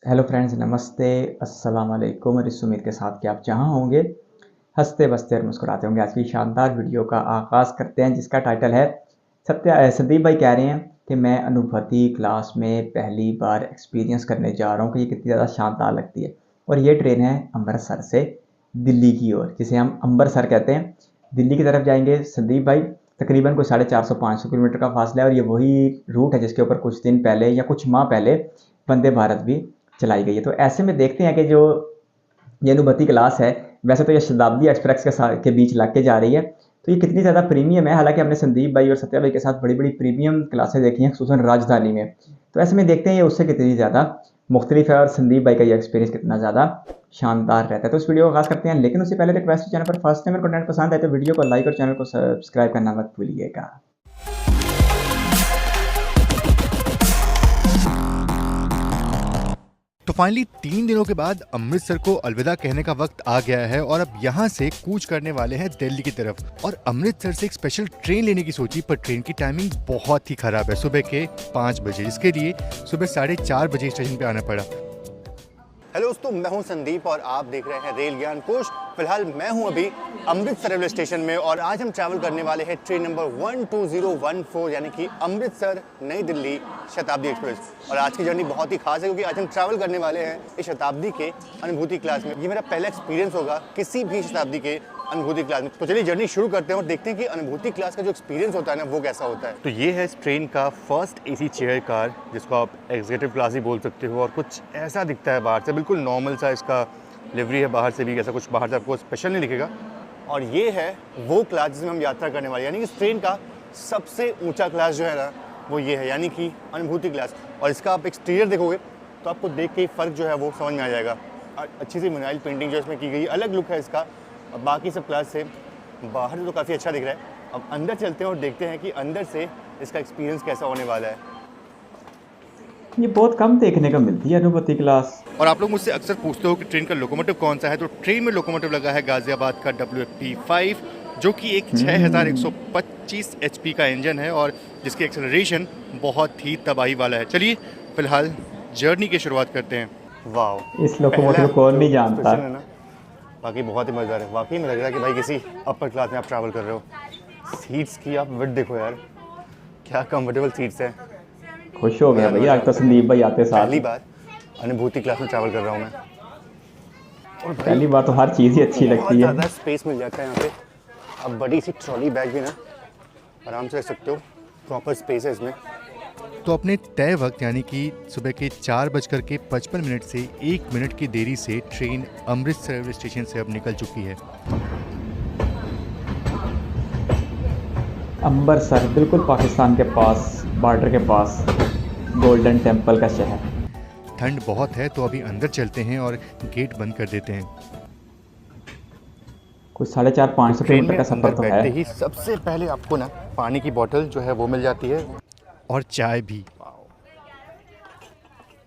Hello friends, नमस्ते, अस्सलाम वालेकुम और इस उम्मीद के साथ कि आप जहाँ होंगे हंसते बसते और मुस्कुराते होंगे। आज की शानदार वीडियो का आगाज़ करते हैं जिसका टाइटल है संदीप भाई कह रहे हैं कि मैं अनुभूति क्लास में पहली बार एक्सपीरियंस करने जा रहा हूँ कि ये कितनी ज़्यादा शानदार लगती है। और ये ट्रेन है अमृतसर से दिल्ली की ओर, जिसे हम अम्बरसर कहते हैं। दिल्ली की तरफ जाएंगे संदीप भाई। तकरीबन कोई 450-500 किलोमीटर का फासला है और ये वही रूट है जिसके ऊपर कुछ दिन पहले या कुछ माह पहले वंदे भारत भी चलाई गई है। तो ऐसे में देखते हैं कि जो ये अनुभूति क्लास है, वैसे तो ये शताब्दी एक्सप्रेस के बीच लग के जा रही है, तो ये कितनी ज़्यादा प्रीमियम है। हालांकि हमने संदीप भाई और सत्या भाई के साथ बड़ी बड़ी प्रीमियम क्लासें देखी हैं, खुसूसन राजधानी में। तो ऐसे में देखते हैं ये उससे कितनी ज़्यादा मुख्तलिफ है और संदीप भाई का ये एक्सपीरियंस कितना ज़्यादा शानदार रहता है। तो इस वीडियो को खास करते हैं, लेकिन उससे पहले रिक्वेस्ट, चैनल पर फर्स्ट टाइम कंटेंट पसंद है तो वीडियो को लाइक और चैनल को सब्सक्राइब करना मत भूलिएगा। तो फाइनली 3 दिनों के बाद अमृतसर को अलविदा कहने का वक्त आ गया है और अब यहाँ से कूच करने वाले हैं दिल्ली की तरफ। और अमृतसर से एक स्पेशल ट्रेन लेने की सोची, पर ट्रेन की टाइमिंग बहुत ही खराब है, सुबह के 5 बजे। इसके लिए सुबह 4:30 बजे स्टेशन पे आना पड़ा। हेलो दोस्तों, मैं हूं संदीप और आप देख रहे हैं रेल ज्ञान कोश। फिलहाल मैं हूं अभी अमृतसर रेलवे स्टेशन में और आज हम ट्रैवल करने वाले हैं ट्रेन नंबर 12014 यानी कि अमृतसर नई दिल्ली शताब्दी एक्सप्रेस। और आज की जर्नी बहुत ही खास है क्योंकि आज हम ट्रैवल करने वाले हैं इस शताब्दी के अनुभूति क्लास में। ये मेरा पहला एक्सपीरियंस होगा किसी भी शताब्दी के अनुभूति क्लास में। तो चलिए जर्नी शुरू करते हैं और देखते हैं कि अनुभूति क्लास का जो एक्सपीरियंस होता है ना वो कैसा होता है। तो ये है इस ट्रेन का फर्स्ट एसी चेयर कार, जिसको आप एग्जीक्यूटिव क्लास ही बोल सकते हो। और कुछ ऐसा दिखता है बाहर से, बिल्कुल नॉर्मल सा इसका लिवरी है बाहर से भी, ऐसा कुछ बाहर से आपको स्पेशल नहीं दिखेगा। और ये है वो क्लास जिसमें हम यात्रा करने वाले हैं, यानी कि इस ट्रेन का सबसे ऊँचा क्लास जो है ना वो ये है, यानी कि अनुभूति क्लास। और इसका आप एक्सटीरियर देखोगे तो आपको देख के फ़र्क जो है वो समझ में आ जाएगा। अच्छी सी मिनाइल पेंटिंग जो इसमें की गई, अलग लुक है इसका बाकी सब क्लास से। बाहर तो काफ़ी अच्छा दिख रहा है। अब अंदर चलते हैं और देखते हैं कि अंदर से इसका एक्सपीरियंस कैसा होने वाला है। ये बहुत कम देखने को मिलती है अनुभूति क्लास। और आप लोग मुझसे अक्सर पूछते हो कि ट्रेन का लोकोमोटिव कौन सा है, तो ट्रेन में लोकोमोटिव लगा है गाजियाबाद का WFP5, जो कि एक 6125 HP का इंजन है और जिसकी एक्सेलरेशन बहुत ही तबाही वाला है। चलिए फिलहाल जर्नी की शुरुआत करते हैं। वाह, इस लोकोमोटिव को कौन नहीं जानता। बाकी बहुत ही मज़ेदार है। वाकई में लग रहा है कि भाई किसी अपर क्लास में आप ट्रैवल कर रहे हो। सीट्स की आप विड्थ देखो यार, क्या कंफर्टेबल सीट्स हैं। खुश हो गया भैया, आज तो संदीप भाई आते साथ पहली बार अनुभूति क्लास में ट्रैवल कर रहा हूँ मैं। और पहली बार तो हर चीज़ ही अच्छी लगती है। ज़्यादा स्पेस मिल जाता है यहाँ पे। अब बड़ी सी ट्रॉली बैग भी ना आराम से रख सकते हो, प्रॉपर स्पेस है इसमें। तो अपने तय वक्त यानी कि सुबह के 4:55 से 1 मिनट की देरी से ट्रेन अमृतसर रेलवे स्टेशन से अब निकल चुकी है। अम्बरसर बिल्कुल पाकिस्तान के पास, बॉर्डर के पास, गोल्डन टेम्पल का शहर। ठंड बहुत है तो अभी अंदर चलते हैं और गेट बंद कर देते हैं। कुछ 450-500 किलोमीटर का सफर तो है। ही सबसे पहले आपको ना पानी की बोतल जो है वो मिल जाती है और चाय भी।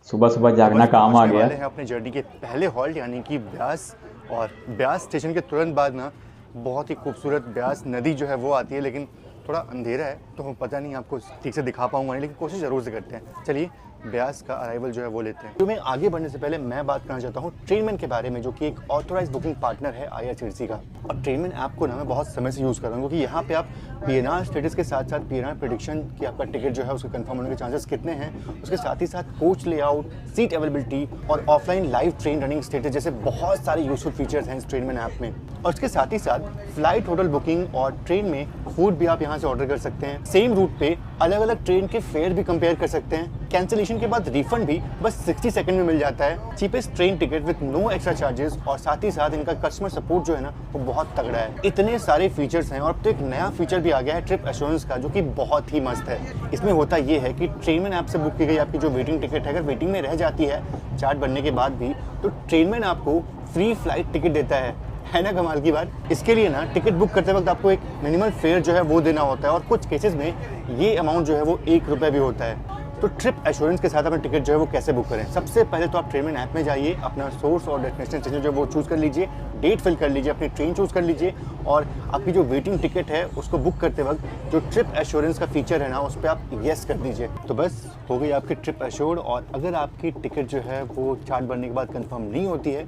सुबह सुबह जागना काम आ गया। हैं अपने जर्नी के पहले हॉल्ट यानी कि ब्यास। और ब्यास स्टेशन के तुरंत बाद ना बहुत ही खूबसूरत ब्यास नदी जो है वो आती है, लेकिन थोड़ा अंधेरा है तो पता नहीं आपको ठीक से दिखा पाऊंगा नहीं, लेकिन कोशिश ज़रूर से करते हैं। चलिए ब्यास का अराइवल जो है वो लेते हैं। तो मैं आगे बढ़ने से पहले मैं बात करना चाहता हूँ ट्रेनमैन के बारे में, जो कि एक ऑथोराइज बुकिंग पार्टनर है IRCTC का। और ट्रेनमैन ऐप को ना मैं बहुत समय से यूज़ कर रहा हूँ क्योंकि यहाँ पे आप PNR स्टेटस के साथ साथ PNR प्रेडिक्शन की आपका टिकट जो है उसके कंफर्म होने के चांसेस कितने हैं, उसके साथ ही साथ कोच लेआउट, सीट अवेलेबिलिटी और offline live train running status जैसे बहुत सारे यूजफुल फीचर्स हैं इस ट्रेनमैन ऐप में। और उसके साथ ही साथ फ्लाइट होटल बुकिंग और ट्रेन में फूड भी आप यहाँ से ऑर्डर कर सकते हैं। सेम रूट पे अलग अलग ट्रेन के फेयर भी कंपेयर कर सकते हैं। कैंसिलेशन के बाद रिफंड भी बस 60 सेकंड में मिल जाता है। Cheapest train ticket with no extra charges. और साथ ही साथ इनका कस्टमर सपोर्ट जो है ना वो बहुत तगड़ा है। इतने सारे फीचर्स हैं। और अब तो एक नया फीचर भी आ गया है ट्रिप एश्योरेंस का, जो कि बहुत ही मस्त है। इसमें होता ये है कि ट्रेनमैन ऐप से बुक की गई आपकी जो वेटिंग टिकट है, अगर वेटिंग में रह जाती है चार्ट बनने के बाद भी, तो ट्रेनमैन आपको फ्री फ्लाइट टिकट देता है ना कमाल की बात। इसके लिए ना टिकट बुक करते वक्त आपको एक मिनिमल फेयर जो है वो देना होता है और कुछ केसेस में ये अमाउंट जो है वो ₹1 भी होता है। तो ट्रिप एश्योरेंस के साथ अपना टिकट जो है वो कैसे बुक करें। सबसे पहले तो आप ट्रेनमेन ऐप में जाइए, अपना सोर्स और डेस्टिनेशन स्टेशन जो है वो चूज़ कर लीजिए, डेट फिल कर लीजिए, अपनी ट्रेन चूज़ कर लीजिए और आपकी जो वेटिंग टिकट है उसको बुक करते वक्त जो ट्रिप एश्योरेंस का फीचर है ना उस पर आप येस कर दीजिए। तो बस हो गई आपकी ट्रिप एश्योर्ड। और अगर आपकी टिकट जो है वो चार्ट बनने के बाद कंफर्म नहीं होती है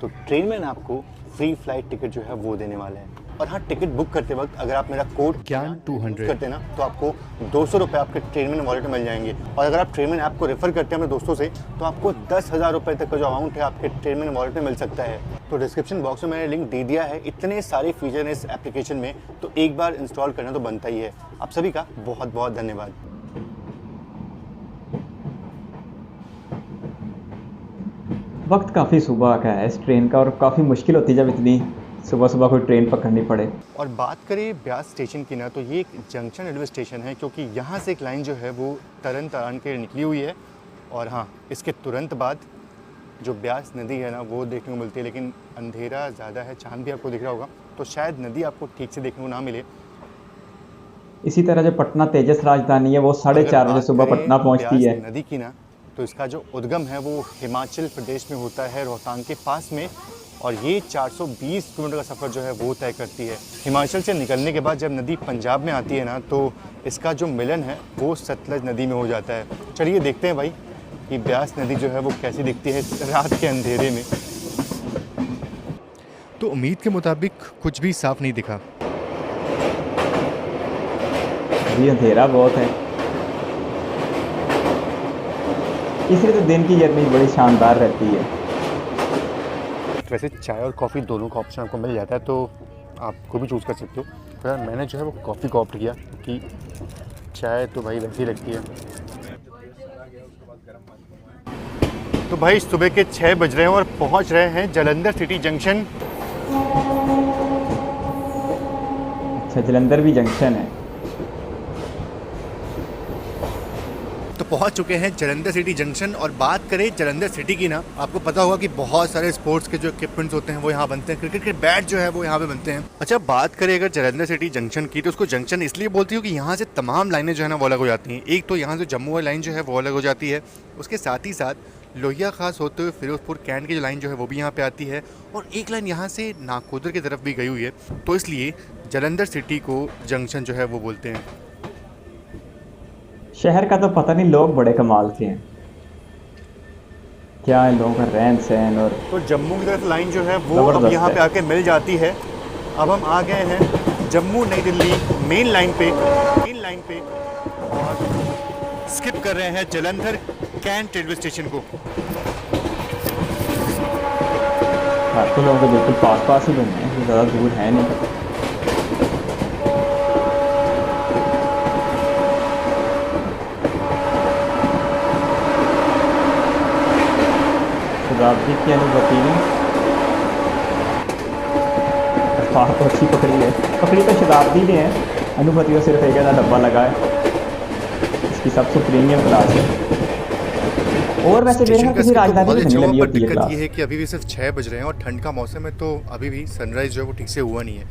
तो ट्रेनमैन आपको फ्री फ्लाइट टिकट जो है वो देने वाले हैं। और हाँ, टिकट बुक करते वक्त अगर आप मेरा कोड ज्ञान 200 करते हैं ना तो आपको 200 रुपये आपके ट्रेनमैन वॉलेट में मिल जाएंगे। और अगर आप ट्रेनमैन ऐप को रेफर करते हैं अपने दोस्तों से तो आपको 10,000 रुपये तक का जो अमाउंट है आपके ट्रेनमैन वॉलेट में मिल सकता है। तो डिस्क्रिप्शन बॉक्स में मैंने लिंक दे दिया है। इतने सारे फीचर हैं इस एप्लीकेशन में, तो एक बार इंस्टॉल करना तो बनता ही है। आप सभी का बहुत बहुत धन्यवाद। वक्त काफ़ी सुबह का है इस ट्रेन का और काफ़ी मुश्किल होती है जब इतनी सुबह सुबह कोई ट्रेन पकड़नी पड़े। और बात करें ब्यास स्टेशन की ना तो ये एक जंक्शन रेलवे स्टेशन है, क्योंकि यहाँ से एक लाइन जो है वो तरन तारण के निकली हुई है। और हाँ, इसके तुरंत बाद जो ब्यास नदी है ना वो देखने को मिलती है, लेकिन अंधेरा ज़्यादा है, चांद भी आपको दिख रहा होगा तो शायद नदी आपको ठीक से देखने को ना मिले। इसी तरह जो पटना तेजस राजधानी है वो 4:30 बजे सुबह पटना पहुँचती है। नदी की ना तो इसका जो उद्गम है वो हिमाचल प्रदेश में होता है, रोहतांग के पास में। और ये 420 किलोमीटर का सफ़र जो है वो तय करती है। हिमाचल से निकलने के बाद जब नदी पंजाब में आती है ना तो इसका जो मिलन है वो सतलज नदी में हो जाता है। चलिए देखते हैं भाई कि ब्यास नदी जो है वो कैसी दिखती है रात के अंधेरे में। तो उम्मीद के मुताबिक कुछ भी साफ नहीं दिखा। अभी अंधेरा बहुत है, इसलिए तो दिन की जर्नी बड़ी शानदार रहती है। वैसे चाय और कॉफ़ी दोनों का ऑप्शन आपको मिल जाता है, तो आपको भी चूज़ कर सकते हो। तो यार मैंने जो है वो कॉफ़ी को ऑप्ट किया, क्योंकि चाय तो भाई वैसी लगती है। तो भाई सुबह के 6 बज रहे हैं और पहुंच रहे हैं जालंधर सिटी जंक्शन। अच्छा, जालंधर भी जंक्शन है। तो पहुंच चुके हैं जालंधर सिटी जंक्शन। और बात करें जालंधर सिटी की ना, आपको पता होगा कि बहुत सारे स्पोर्ट्स के जो इक्विपमेंट्स होते हैं वो यहाँ बनते हैं, क्रिकेट के बैट जो है वो यहाँ पे बनते हैं। अच्छा, बात करें अगर जालंधर सिटी जंक्शन की तो उसको जंक्शन इसलिए बोलती हूँ कि यहाँ से तमाम लाइनें जो है ना वो अलग हो जाती हैं। एक तो यहाँ से जम्मू वाली लाइन जो है वो अलग हो जाती है, उसके साथ ही साथ लोहिया खास होते हुए फिरोजपुर कैंट की जो लाइन जो है वो भी यहाँ पे आती है, और एक लाइन यहाँ से नाकोदर की तरफ भी गई हुई है। तो इसलिए जालंधर सिटी को जंक्शन जो है वो बोलते हैं। शहर का तो पता नहीं, लोग बड़े कमाल के हैं, क्या इन लोगों का रहन सहन। और तो जम्मू की तरफ लाइन जो है वो अब यहाँ पे आके मिल जाती है। अब हम आ गए हैं जम्मू नई दिल्ली मेन लाइन पे और स्किप कर रहे हैं जालंधर कैंट रेलवे स्टेशन को। तो लोगों के बिल्कुल पास पास ही घूमने हैं, ज़्यादा दूर है नहीं। शताब्दी की अनुभूति ने तो अच्छी पकड़ी तो शताब्दी ने है। अनुभूति को सिर्फ एक डब्बा लगा है, इसकी सबसे प्रीमियम क्लास है। और वैसे किसी राजधानी में नहीं लगी होती है दिक्कत ये है कि अभी भी सिर्फ 6 बज रहे हैं और ठंड का मौसम है, तो अभी भी सनराइज़ जो है वो ठीक से हुआ नहीं है।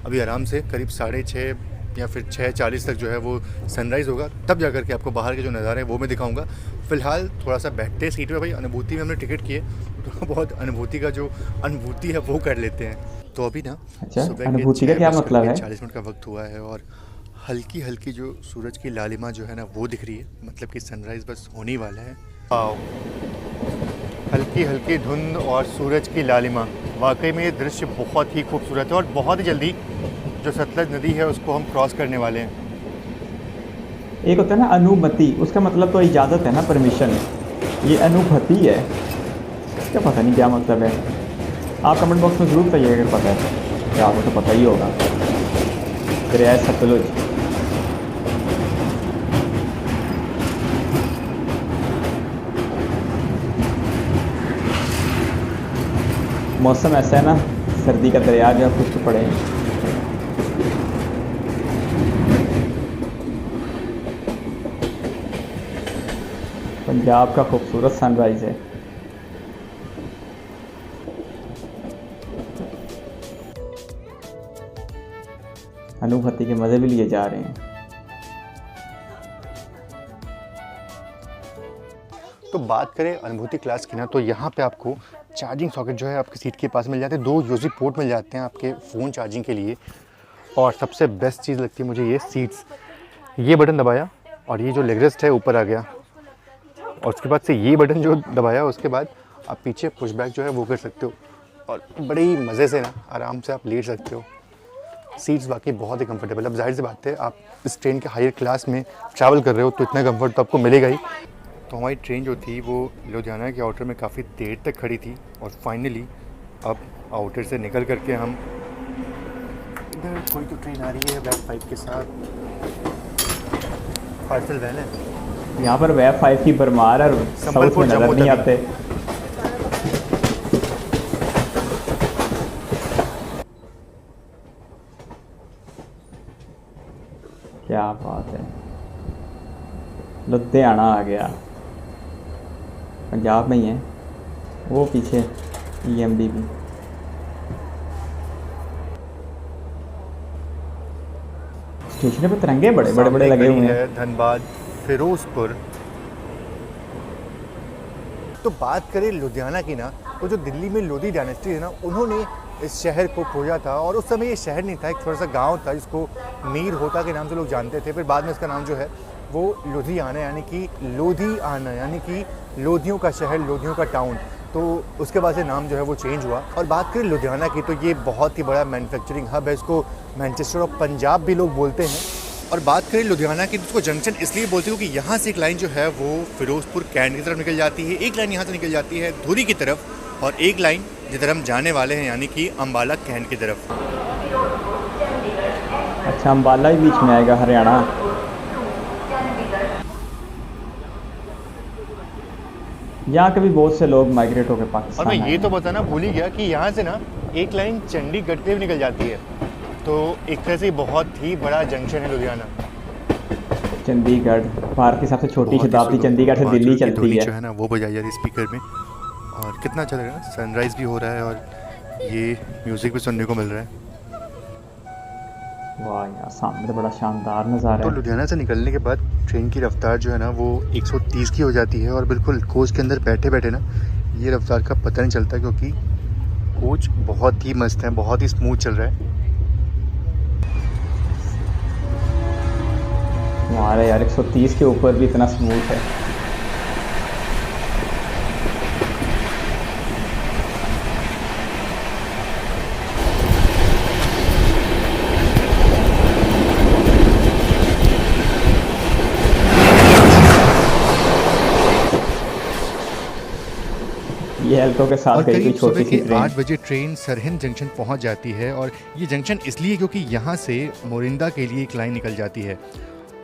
अभी आराम से करीब 6:30 या फिर 6:40 तक जो है वो सनराइज़ होगा, तब जा कर के आपको बाहर के जो नज़ारे हैं वो मैं दिखाऊंगा। फ़िलहाल थोड़ा सा बैठते हैं सीट पे भाई, अनुभूति में हमने टिकट किए तो बहुत अनुभूति का जो अनुभूति है वो कर लेते हैं। तो अभी ना सुबह अनुभूति का क्या मतलब है? 40 मिनट का वक्त हुआ है और हल्की हल्की जो सूरज की लालिमा जो है ना वो दिख रही है, मतलब कि सनराइज़ बस होने वाला है। हल्की हल्की धुंध और सूरज की लालिमा, वाकई में ये दृश्य बहुत ही खूबसूरत है। और बहुत ही जल्दी जो सतलज नदी है उसको हम क्रॉस करने वाले हैं। एक होता है ना अनुमति, उसका मतलब तो इजाज़त है ना, परमिशन। ये अनुभूति है, क्या पता नहीं क्या मतलब है। आप कमेंट बॉक्स में ज़रूर बताइएगा अगर पता है, क्या आपको तो पता ही होगा। दरिया सतलुज, मौसम ऐसा है ना, सर्दी का दरिया जो है खुश्क पड़े। पंजाब का खूबसूरत सनराइज़ है। अनुभूति के मज़े भी लिए जा रहे हैं। तो बात करें अनुभूति क्लास की ना, तो यहाँ पे आपको चार्जिंग सॉकेट जो है आपकी सीट के पास मिल जाते हैं, 2 यूएसबी पोर्ट मिल जाते हैं आपके फ़ोन चार्जिंग के लिए। और सबसे बेस्ट चीज़ लगती है मुझे ये सीट्स, ये बटन दबाया और ये जो लेग रेस्ट है ऊपर आ गया, और उसके बाद से ये बटन जो दबाया उसके बाद आप पीछे पुशबैक जो है वो कर सकते हो और बड़े ही मज़े से ना आराम से आप लेट सकते हो। सीट्स वाकई बहुत ही कंफर्टेबल। अब जाहिर सी बात है आप इस ट्रेन के हायर क्लास में ट्रैवल कर रहे हो तो इतना कंफर्ट तो आपको मिलेगा ही। तो हमारी ट्रेन जो थी वो लुधियाना के आउटर में काफ़ी देर तक खड़ी थी और फाइनली अब आउटर से निकल करके हम इधर कोई तो ट्रेन आ रही है वेब 5 के साथ, पार्सल वैन है यहाँ पर वेब 5 की भरमार और साउथ में नजर नहीं आते। क्या बात है, लुधियाना आ गया, पंजाब में ही है वो पीछे EMD भी। स्टेशन पे तिरंगे बड़े बड़े लगे हुए हैं। धनबाद फिरोजपुर। तो बात करें लुधियाना की ना, तो जो दिल्ली में लोधी डायनेस्टी है ना, उन्होंने इस शहर को खोजा था और उस समय ये शहर नहीं था, एक थोड़ा सा गांव था जिसको मीर होता के नाम से लोग जानते थे। फिर बाद में इसका नाम जो है वो लुधियाना यानी कि लोधी आना यानी कि लोधियों का शहर, लोधियों का टाउन, तो उसके बाद से नाम जो है वो चेंज हुआ। और बात करें लुधियाना की, तो ये बहुत ही बड़ा मैन्युफैक्चरिंग हब है, इसको मैनचेस्टर ऑफ पंजाब भी लोग बोलते हैं। और बात करें लुधियाना की, तो उसको जंक्शन इसलिए बोलते हो कि यहाँ से एक लाइन जो है वो फिरोजपुर कैंट की तरफ निकल जाती है, एक लाइन यहाँ से निकल जाती है धुरी की तरफ, और एक लाइन जिधर हम जाने वाले हैं यानी कि अम्बाला कैंट की तरफ। अच्छा, अम्बाला ही बीच में आएगा, हरियाणा। यहाँ के भी बहुत से लोग माइग्रेट होकर पाकिस्तान। और मैं ये तो बताना भूल ही गया कि यहाँ से ना एक लाइन चंडीगढ़ पे भी निकल जाती है, तो एक तरह से बहुत ही बड़ा जंक्शन है लुधियाना। चंडीगढ़ भारत की सबसे छोटी शताब्दी चंडीगढ़ से दिल्ली चलती है। जो है ना वो बजाई जा रही है स्पीकर में, और कितना अच्छा लग रहा है, सनराइज़ भी हो रहा है और ये म्यूज़िक भी सुनने को मिल रहा है। वाह यार, सामने तो बड़ा शानदार नज़ारा तो है। लुधियाना से निकलने के बाद ट्रेन की रफ्तार जो है ना वो 130 की हो जाती है, और बिल्कुल कोच के अंदर बैठे बैठे ना ये रफ्तार का पता नहीं चलता, क्योंकि कोच बहुत ही मस्त है, बहुत ही स्मूथ चल रहा है। हमारे यार 130 के ऊपर भी इतना स्मूथ है। ये एल्टो के साथ और गई कोई करीब छोटी सुबह सी के ट्रेन। 8 बजे ट्रेन सरहिंद जंक्शन पहुंच जाती है, और ये जंक्शन इसलिए क्योंकि यहाँ से मोरिंदा के लिए एक लाइन निकल जाती है।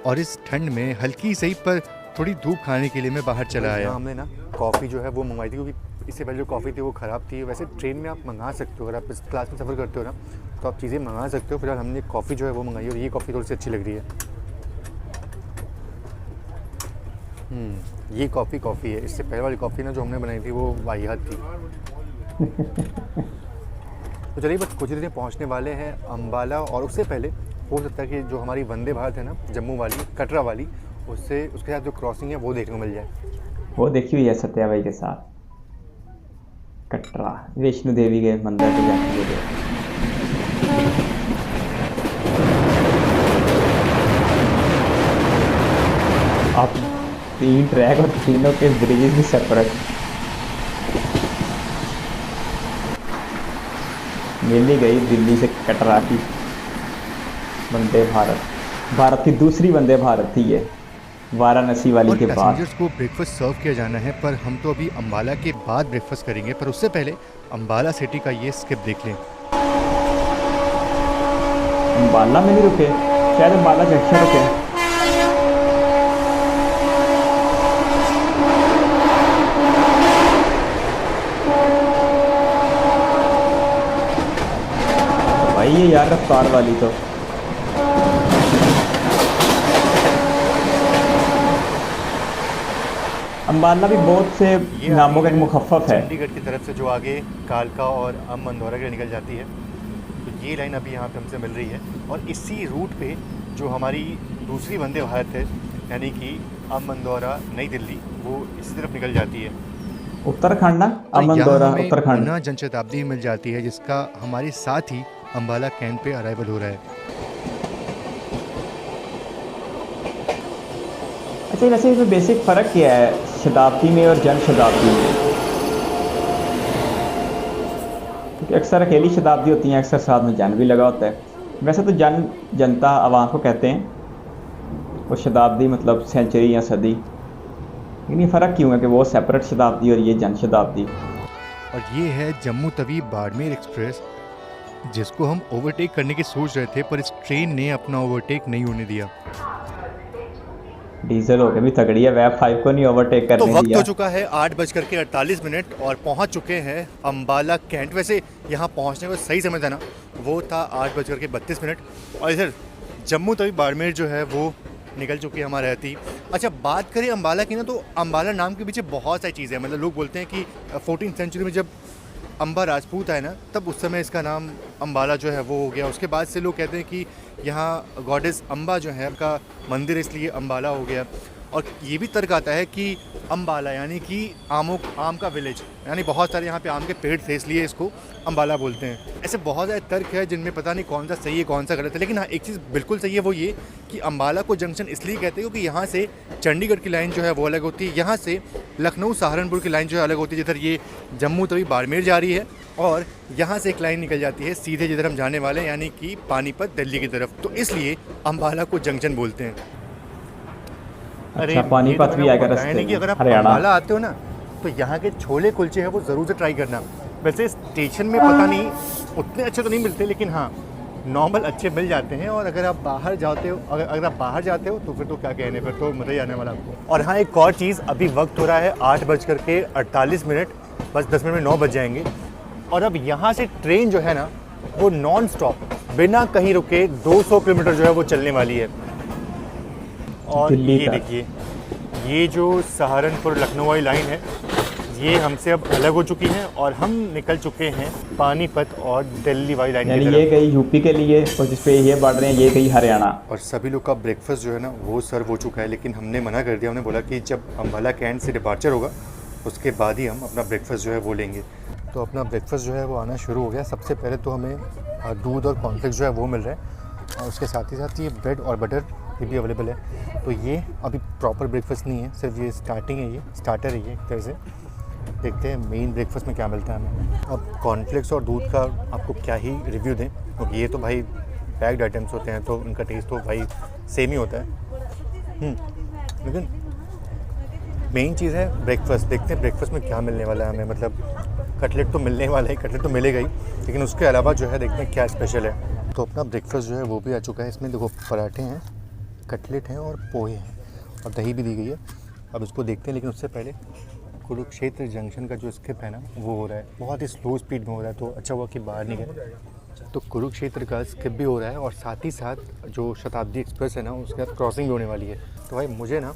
और इस ठंड में हल्की सही पर थोड़ी धूप खाने के लिए मैं बाहर चला आया। हमने ना कॉफ़ी जो है वो मंगवाई थी, क्योंकि इससे पहले जो कॉफ़ी थी वो ख़राब थी। वैसे ट्रेन में आप मंगा सकते हो, अगर आप इस क्लास में सफ़र करते हो ना तो आप चीज़ें मंगा सकते हो। फिलहाल हमने कॉफ़ी जो है वो मंगाई, और ये कॉफ़ी थोड़ी सी अच्छी लग रही है। ये कॉफ़ी है, इससे पहले वाली कॉफ़ी ना जो हमने बनाई थी वो वाहियात थी। तो चलिए बस कुछ देर पहुंचने वाले हैं अम्बाला, और उससे पहले हो सकता है कि जो हमारी वंदे भारत है ना जम्मू वाली, कटरा वाली, उससे उसके साथ जो क्रॉसिंग है वो देखने को मिल जाए। वो देखी हुई है सत्या भाई के साथ, कटरा वैष्णो देवी के मंदिर पे जाती है। आप 3 ट्रैक और तीनों के ब्रिजेस भी सेपरेट। मिली गई दिल्ली से कटरा की वंदे भारत, भारत की दूसरी वंदे भारत थी ये, वाराणसी वाली और के बाद। पैसेंजर्स को ब्रेकफास्ट सर्व किया जाना है, पर हम तो अभी अम्बाला के बाद ब्रेकफास्ट करेंगे। पर उससे पहले अम्बाला सिटी का ये स्किप देख लें। अम्बाला में नहीं रुके, शायद अम्बाला जंक्शन रुके। भाई ये यार रफ्तार वाली तो अम्बाला भी बहुत से नामों का एक मुखफ़्फ़ है। चंडीगढ़ की तरफ से जो आगे कालका और मंदौरा के लिए निकल जाती है, तो ये लाइन अभी यहाँ पे हमसे मिल रही है। और इसी रूट पे जो हमारी दूसरी वंदे भारत है यानी कि अमंदौरा नई दिल्ली वो इसी तरफ निकल जाती है। उत्तराखंड ना, तो यहाँ अमंदौरा हमें उत्तराखंड। बिना जनशताब्दी मिल जाती है जिसका हमारे साथ ही अम्बाला कैंट पे अराइवल हो रहा है। अच्छा, वैसे इसमें बेसिक फ़र्क क्या है शताब्दी में और जन शताब्दी में? क्योंकि अक्सर अकेली शताब्दी होती है, अक्सर साथ में जन भी लगा होता है। वैसे तो जन जनता आवाम को कहते हैं, और शताब्दी मतलब सेंचुरी या सदी। लेकिन ये फ़र्क क्यों है कि वो सेपरेट शताब्दी और ये जन शताब्दी? और ये है जम्मू तवी बाड़मेर एक्सप्रेस जिसको हम ओवरटेक करने की सोच रहे थे, पर इस ट्रेन ने अपना ओवरटेक नहीं होने दिया। डीजल होके भी तगड़ी है, वेब 5 को नहीं ओवरटेक तो करने वक्त दिया। हो चुका है 8:48 और पहुंच चुके हैं अम्बाला कैंट। वैसे यहाँ पहुंचने का सही समय था ना, वो था 8:32 और इधर जम्मू तवी बाड़मेर जो है वो निकल चुकी है हमारे रहती। अच्छा, बात करें अम्बाला की ना, तो अम्बाला नाम के पीछे बहुत सारी चीज़ें हैं। मतलब लोग बोलते हैं कि 14th सेंचुरी में जब अम्बा राजपूत आए ना, तब उस समय इसका नाम अम्बाला जो है वो हो गया। उसके बाद से लोग कहते हैं कि यहाँ गॉडेस अम्बा जो है उनका मंदिर, इसलिए अम्बाला हो गया। और ये भी तर्क आता है कि अम्बाला यानी कि आम का विलेज, यानी बहुत सारे यहाँ पे आम के पेड़ थे इसलिए इसको अम्बाला बोलते हैं। ऐसे बहुत सारे तर्क है जिनमें पता नहीं कौन सा सही है कौन सा गलत है। लेकिन हाँ, एक चीज़ बिल्कुल सही है, वो ये कि अम्बाला को जंक्शन इसलिए कहते हैं क्योंकि यहाँ से चंडीगढ़ की लाइन जो है वो अलग होती है, यहाँ से लखनऊ सहारनपुर की लाइन जो है अलग होती है, जिधर ये जम्मू तवी बाड़मेर जा रही है। और यहाँ से एक लाइन निकल जाती है सीधे जिधर हम जाने वाले हैं, यानी कि पानीपत दिल्ली की तरफ। तो इसलिए अम्बाला को जंक्शन बोलते हैं। अच्छा, पानीपत भी आएगा रास्ते नहीं कि में, अगर आप हरियाणा। अम्बाला आते हो ना, तो यहाँ के छोले कुलचे हैं वो ज़रूर से ट्राई करना। वैसे स्टेशन में पता नहीं उतने अच्छे तो नहीं मिलते, लेकिन हाँ नॉर्मल अच्छे मिल जाते हैं। और अगर आप बाहर जाते हो अगर आप बाहर जाते हो तो फिर तो क्या कहने, फिर तो मज़ा ही आने वाला आपको। और हाँ, एक और चीज़, अभी वक्त हो रहा है 8:48, बस 10 मिनट में 9 बज जाएंगे। और अब यहाँ से ट्रेन जो है ना वो नॉन स्टॉप बिना कहीं रुके 200 किलोमीटर जो है वो चलने वाली है। और दिल्ली ये तक। देखिए, ये जो सहारनपुर लखनऊ वाली लाइन है ये हमसे अब अलग हो चुकी है और हम निकल चुके हैं पानीपत और दिल्ली वाली लाइन यानी की ये तरफ। गई यूपी के लिए और जिस पे ये बढ़ रहे हैं ये गई हरियाणा। और सभी लोग का ब्रेकफास्ट जो है ना वो सर्व हो चुका है, लेकिन हमने मना कर दिया। हमने बोला कि जब अम्बाला कैंट से डिपार्चर होगा उसके बाद ही हम अपना ब्रेकफास्ट जो है वो लेंगे। तो अपना ब्रेकफास्ट जो है वो आना शुरू हो गया। सबसे पहले तो हमें दूध और कॉर्नफ्लेक्स जो है वो मिल रहा है, और उसके साथ ही साथ ये ब्रेड और बटर ये भी अवेलेबल है। तो ये अभी प्रॉपर ब्रेकफास्ट नहीं है, सिर्फ ये स्टार्टिंग है, ये स्टार्टर है ये एक तरह से। देखते हैं मेन ब्रेकफास्ट में क्या मिलता है हमें। अब कॉर्नफ्लेक्स और दूध का आपको क्या ही रिव्यू दें, क्योंकि ये तो भाई पैक्ड आइटम्स होते हैं तो उनका टेस्ट तो भाई सेम ही होता है। लेकिन मेन चीज़ है ब्रेकफास्ट। देखते हैं ब्रेकफास्ट में क्या मिलने वाला है हमें। मतलब कटलेट तो मिलने वाला है, कटलेट तो मिलेगा ही, लेकिन उसके अलावा जो है देखते हैं क्या स्पेशल है। तो अपना ब्रेकफास्ट जो है वो भी आ चुका है। इसमें देखो पराठे हैं, कटलेट हैं और पोहे हैं और दही भी दी गई है। अब इसको देखते हैं, लेकिन उससे पहले कुरुक्षेत्र जंक्शन का जो स्किप है ना वो हो रहा है, बहुत ही स्लो स्पीड में हो रहा है। तो अच्छा हुआ कि बाहर नहीं गए। तो कुरुक्षेत्र का स्किप भी हो रहा है और साथ ही साथ जो शताब्दी एक्सप्रेस है ना उसके साथ क्रॉसिंग भी होने वाली है। तो भाई मुझे ना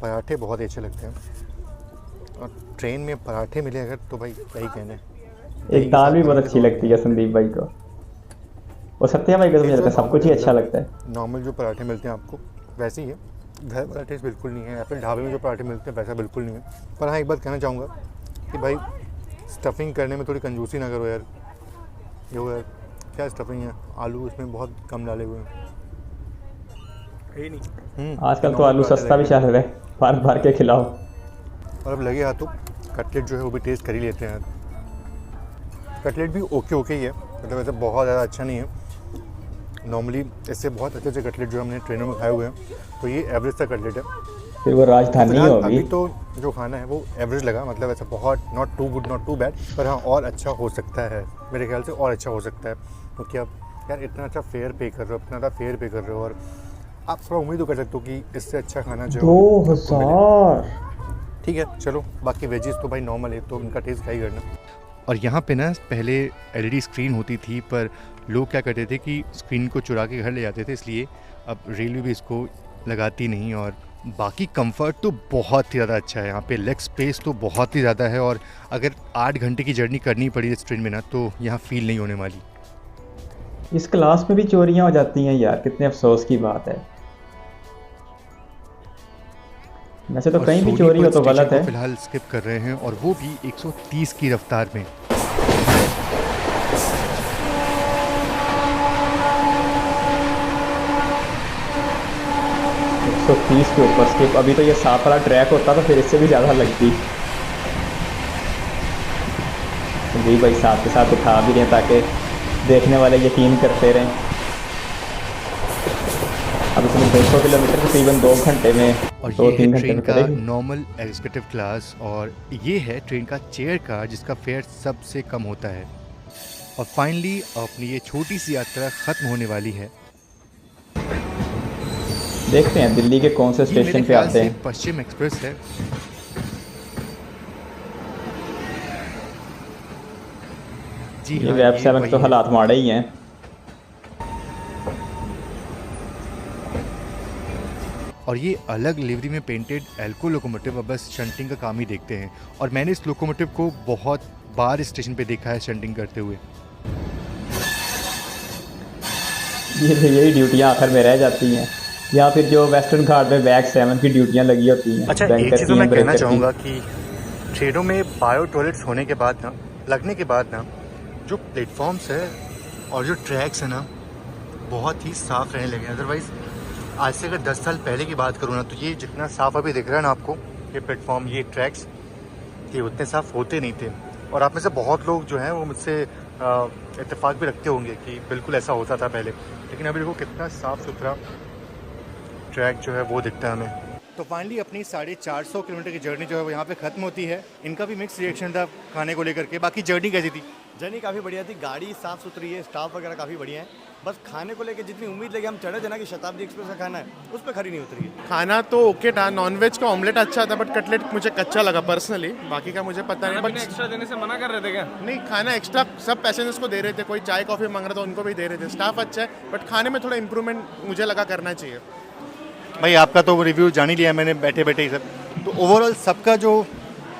पराठे बहुत ही अच्छे लगते हैं, और ट्रेन में पराठे मिले अगर तो भाई क्या ही कहना है। एक दाल भी बहुत अच्छी लगती है संदीप भाई को, और सत्या भाई को तो मुझे लगता है सब कुछ ही अच्छा लगता है। नॉर्मल जो पराठे मिलते हैं आपको वैसे ही है, घर वाला टेस्ट बिल्कुल नहीं है, या फिर ढाबे में जो पराठे मिलते हैं वैसा बिल्कुल नहीं है। पर हाँ, एक बात कहना चाहूँगा कि भाई स्टफिंग करने में थोड़ी कंजूसी ना करो यार। जो यार क्या स्टफिंग है, आलू इसमें बहुत कम डाले हुए हैं। यही नहीं आजकल तो आलू सस्ता भी चल रहा है, भर भर के खिलाओ। और अब लगे हाथ तो कटलेट जो है वो भी टेस्ट कर ही लेते हैं। कटलेट भी ओके ही है, मतलब ऐसा बहुत ज़्यादा अच्छा नहीं है। नॉर्मली इससे बहुत अच्छे अच्छे कटलेट जो हमने ट्रेनों में खाए हुए हैं, तो ये एवरेज सा कटलेट है। फिर वो राजधानी फिलहाल होगी। अभी तो जो खाना है वो एवरेज लगा, मतलब ऐसा बहुत not too good not too bad, पर हाँ और अच्छा हो सकता है मेरे ख्याल से, और अच्छा हो सकता है। क्योंकि अब यार इतना अच्छा फेयर पे कर रहे हो, इतना ज़्यादा फेयर पे कर रहे हो, और आप थोड़ा उम्मीद तो कर सकते हो कि इससे अच्छा खाना जो 2000। ठीक है चलो, बाकी वेजेस तो भाई नॉर्मल है तो उनका टेस्ट क्या ही करना। और यहाँ पे ना पहले एलईडी स्क्रीन होती थी, पर लोग क्या करते थे कि स्क्रीन को चुरा के घर ले जाते थे, इसलिए अब रेलवे भी इसको लगाती नहीं। और बाकी कंफर्ट तो बहुत ही ज़्यादा अच्छा है यहाँ पे, लेग स्पेस तो बहुत ही ज़्यादा है। और अगर 8 घंटे की जर्नी करनी पड़ी इस ट्रेन में ना, तो यहाँ फील नहीं होने वाली। इस क्लास में भी चोरियां हो जाती हैं यार, कितने अफसोस की बात है। वैसे तो और कहीं भी चोरी हो सोनीपत तो स्टेशन गलत को है। फिलहाल स्किप कर रहे हैं और वो भी 130 की रफ्तार में। 130 के ऊपर स्किप, अभी तो ये 7 वाला ट्रैक होता तो फिर इससे भी ज़्यादा लगती। जी भाई साथ के साथ दिखा भी रहे हैं ताकि देखने वाले यकीन करते रहें। अब इसमें 200 किलोमीटर तकरीबन 2 घंटे में, और ये है 2-3 घंटे ट्रेन में का करेगी। नॉर्मल एग्जीक्यूटिव क्लास और ये है ट्रेन का चेयर कार जिसका फेयर सबसे कम होता है। और फाइनली अपनी ये छोटी सी यात्रा खत्म होने वाली है। देखते हैं दिल्ली के कौन से ये मेरे स्टेशन पे ख्याल आते से हैं। पश्चिम एक्सप्रेस है। जी ये हाँ, वेब ये 7 तो वही है। हालात माड़े ही हैं। और ये अलग लिवरी में पेंटेड एल्को लोकोमोटिव अब बस शंटिंग का काम ही देखते हैं। और मैंने इस लोकोमोटिव को बहुत बार इस स्टेशन पे देखा है शंटिंग करते हुए। यही ड्यूटियां आखिर में रह जाती हैं, या फिर जो वेस्टर्न घाट में बैग 7 की ड्यूटियां लगी होती हैं। अच्छा, एक बैंकर चीज़ तो की मैं हैं, कहना ब्रेकर की। चाहूँगा कि ट्रेनों में बायो टॉयलेट्स होने के बाद ना, लगने के बाद ना, जो प्लेटफॉर्म्स है और जो ट्रैक्स है ना, बहुत ही साफ़ रहने लगे हैं। अदरवाइज़ आज से अगर 10 साल पहले की बात करूँ ना, तो ये जितना साफ़ अभी दिख रहा है ना आपको, ये प्लेटफॉर्म, ये ट्रैक्स, ये उतने साफ़ होते नहीं थे। और आप में से बहुत लोग जो हैं वो मुझसे इत्तेफाक भी रखते होंगे कि बिल्कुल ऐसा होता था पहले। लेकिन अभी देखो कितना साफ़ सुथरा ट्रैक जो है वो दिखता है हमें। तो फाइनली अपनी 450 किलोमीटर की जर्नी जो है वो यहाँ पे ख़त्म होती है। इनका भी मिक्स रिएक्शन था खाने को लेकर के। बाकी जर्नी कैसी थी? जर्नी काफ़ी बढ़िया थी, गाड़ी साफ़ सुथरी है, स्टाफ वगैरह काफ़ी बढ़िया है। बस खाने को लेके जितनी उम्मीद लेके हम चढ़े थे ना कि शताब्दी एक्सप्रेस का खाना है, उस पर खरी नहीं उतरी है। खाना तो ओके था, नॉनवेज का ऑमलेट अच्छा था बट कटलेट मुझे कच्चा लगा पर्सनली, बाकी का मुझे पता नहीं। बट एक्स्ट्रा देने से मना कर रहे थे क्या? नहीं, खाना एक्स्ट्रा सब पैसेंजर्स को दे रहे थे, कोई चाय कॉफ़ी मांग रहा था उनको भी दे रहे थे। स्टाफ अच्छा है बट खाने में थोड़ा इंप्रूवमेंट मुझे लगा करना चाहिए। भाई आपका तो रिव्यू जान ही लिया मैंने बैठे बैठे ही सब। तो ओवरऑल सबका जो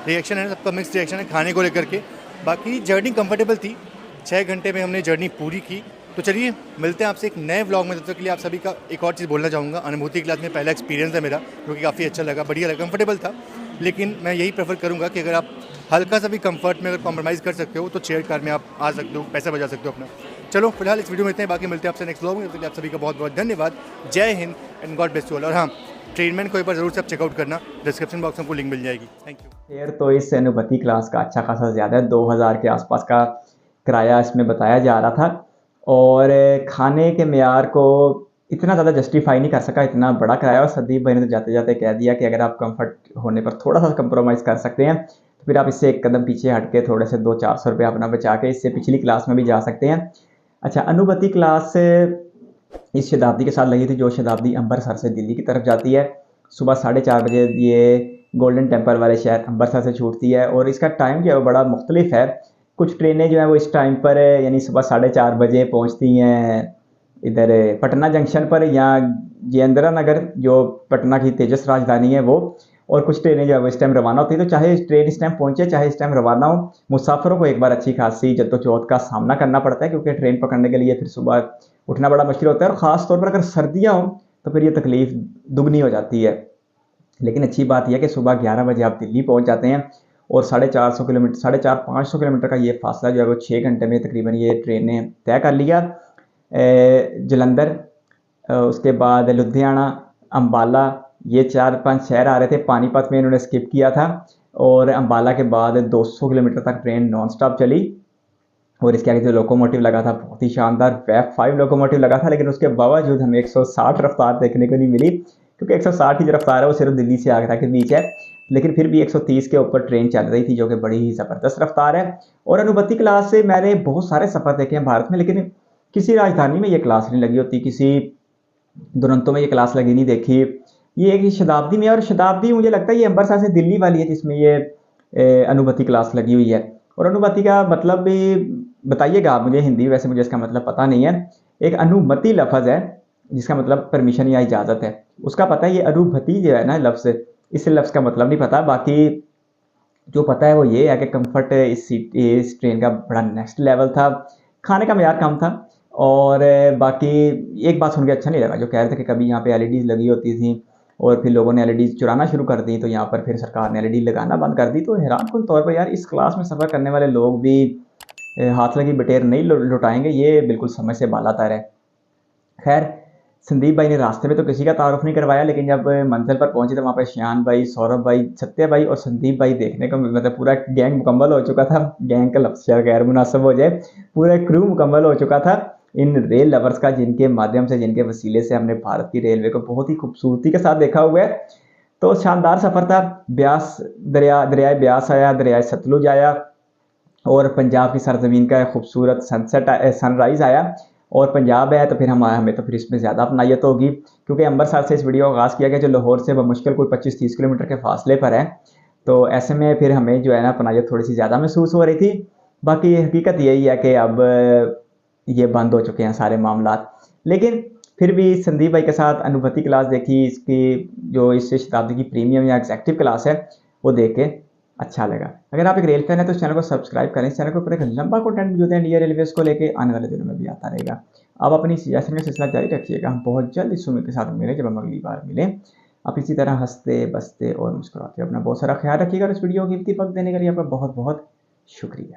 रिएक्शन है, सबका मिक्स रिएक्शन है खाने को लेकर के। बाकी जर्नी कंफर्टेबल थी, 6 घंटे में हमने जर्नी पूरी की। तो चलिए मिलते हैं आपसे एक नए व्लॉग में। तब तक के लिए आप सभी का एक और चीज़ बोलना चाहूँगा, अनुभूति क्लास में पहला एक्सपीरियंस है मेरा, जो कि काफ़ी अच्छा लगा, बढ़िया लगा, कंफर्टेबल था। लेकिन मैं यही प्रेफर करूँगा कि अगर आप हल्का सा भी कंफर्ट में अगर कॉम्प्रोमाइज़ कर सकते हो तो चेयर कार में आप आ सकते हो, पैसा बचा सकते हो अपना। चलो फिलहाल इस वीडियो में इतने, बाकी मिलते हैं आपसे नेक्स्ट व्लॉग में। तब तक के लिए आप सभी का बहुत बहुत धन्यवाद। जय Hind and God bless you all. और हाँ, ट्रेनमैन को एक बार ज़रूर से आप चेकआउट करना, डिस्क्रिप्शन बॉक्स में आपको लिंक मिल जाएगी। Thank you. फेयर तो इस अनुभूति क्लास का अच्छा खासा ज़्यादा है, 2000 के आसपास का किराया इसमें बताया जा रहा था। और खाने के मेयार को इतना ज़्यादा जस्टिफाई नहीं कर सका, इतना बड़ा किराया। और संदीप भाई ने तो जाते जाते कह दिया कि अगर आप कंफर्ट होने पर थोड़ा सा कंप्रोमाइज़ कर सकते हैं तो फिर आप इससे एक कदम पीछे हट के थोड़े से 200-400 रुपये अपना बचा के इससे पिछली क्लास में भी जा सकते हैं। अच्छा, अनुभूति क्लास इस शताब्दी के साथ लगी थी जो शताब्दी अमृतसर से दिल्ली की तरफ जाती है। सुबह 4:30 बजे ये गोल्डन टेम्पल वाले शहर अमृतसर से छूटती है और इसका टाइम जो है वो बड़ा मुख्तलिफ है। कुछ ट्रेनें जो है वो इस टाइम पर यानी सुबह 4:30 बजे पहुंचती हैं इधर पटना जंक्शन पर, या जयेंद्रा नगर जो पटना की तेजस राजधानी है वो। और कुछ ट्रेनें जो है वो इस टाइम रवाना होती है। तो चाहे ट्रेन इस टाइम पहुंचे चाहे इस टाइम रवाना हो, मुसाफिरों को एक बार अच्छी खासी जद्दोजहद का सामना करना पड़ता है, क्योंकि ट्रेन पकड़ने के लिए फिर सुबह उठना बड़ा मुश्किल होता है। और ख़ास तौर पर अगर सर्दियाँ हों तो फिर ये तकलीफ़ दुगनी हो जाती है। लेकिन अच्छी बात यह है कि सुबह 11 बजे आप दिल्ली पहुंच जाते हैं और 450 किलोमीटर 450-500 किलोमीटर का ये फासला जो है वो 6 घंटे में तकरीबन ये ट्रेन ने तय कर लिया। जलंधर, उसके बाद लुधियाना, अम्बाला, ये 4-5 शहर आ रहे थे। पानीपत में इन्होंने स्किप किया था। और अम्बाला के बाद 200 किलोमीटर तक ट्रेन नॉन स्टॉप चली। और इसके आगे जो लोकोमोटिव लगा था बहुत ही शानदार वेब 5 लोकोमोटिव लगा था, लेकिन उसके बावजूद हमें 160 रफ्तार देखने को नहीं मिली, क्योंकि 160 की जो रफ्तार है वो सिर्फ दिल्ली से आगरा के बीच है। लेकिन फिर भी 130 के ऊपर ट्रेन चल रही थी, जो कि बड़ी ही ज़बरदस्त रफ्तार है। और अनुभूति क्लास से मैंने बहुत सारे सफ़र देखे हैं भारत में, लेकिन किसी राजधानी में ये क्लास नहीं लगी होती, किसी दुरंतो में ये क्लास लगी नहीं देखी। ये एक शताब्दी में, और शताब्दी मुझे लगता है ये अमृतसर से दिल्ली वाली है जिसमें ये अनुभूति क्लास लगी हुई है। और अनुभूति का मतलब भी बताइएगा आप मुझे, हिंदी वैसे मुझे इसका मतलब पता नहीं है। एक अनुमति लफ्ज़ है जिसका मतलब परमिशन या इजाज़त है, उसका पता है। ये अनुभूति जो है ना लफ्ज़, इस लफ्ज़ का मतलब नहीं पता। बाकी जो पता है वो ये है कि कंफर्ट इस ट्रेन का बड़ा नेक्स्ट लेवल था। खाने का मेयार कम था। और बाकी एक बात सुन के अच्छा नहीं लगा जो कह रहे थे कि कभी यहाँ पे एलईडीज़ लगी होती थी और फिर लोगों ने एलईडी चुराना शुरू कर दी, तो यहाँ पर फिर सरकार ने एलईडी लगाना बंद कर दी। तो हैरानकुन तौर पर यार इस क्लास में सफ़र करने वाले लोग भी हाथ लगी बटेर नहीं लुटाएंगे, ये बिल्कुल समझ से बालातर है। खैर संदीप भाई ने रास्ते में तो किसी का तारुफ नहीं करवाया, लेकिन जब मंजिल पर पहुंचे तो वहाँ पर श्यान भाई, सौरभ भाई, सत्या भाई और संदीप भाई देखने को, मतलब पूरा गैंग मुकम्मल हो चुका था। गैंग का लफ्ज़ गैर मुनासिब हो जाए, पूरा क्रू मुकम्मल हो चुका था इन रेल लवर्स का, जिनके माध्यम से, जिनके वसीले से हमने भारत की रेलवे को बहुत ही खूबसूरती के साथ देखा हुआ है। तो शानदार सफ़र था। ब्यास दरियाए ब्यास आया, दरियाए सतलुज आया और पंजाब की सरजमीन का खूबसूरत सनराइज़ आया। और पंजाब है तो फिर हमें तो फिर इसमें ज़्यादा अपनायत होगी, क्योंकि अम्बरसर से इस वीडियो का आगाज़ किया गया जो लाहौर से बमुश्किल कोई 25-30 किलोमीटर के फासले पर है। तो ऐसे में फिर हमें जो है ना अपनायत थोड़ी सी ज़्यादा महसूस हो रही थी। बाकी हकीकत यही है कि अब ये बंद हो चुके हैं सारे मामला, लेकिन फिर भी संदीप भाई के साथ अनुभूति क्लास देखी, इसकी जो इस शताब्दी की प्रीमियम या एग्जेक्टिव क्लास है वो देख के अच्छा लगा। अगर आप एक रेल फैन है तो इस चैनल को सब्सक्राइब करें। इस चैनल के ऊपर एक लंबा कंटेंट मौजूद है इंडिया रेलवेज को लेके, आने वाले दिनों में भी आता रहेगा। आप अपनी सजेशन का सिलसिला जारी रखिएगा। हम बहुत जल्द इस उम्मीद के साथ मिले जब हम अगली बार मिलें। आप इसी तरह हंसते बसते और मुस्कुराते अपना बहुत सारा ख्याल रखिएगा। और इस वीडियो को कीमती वक्त देने के लिए आपका बहुत बहुत शुक्रिया।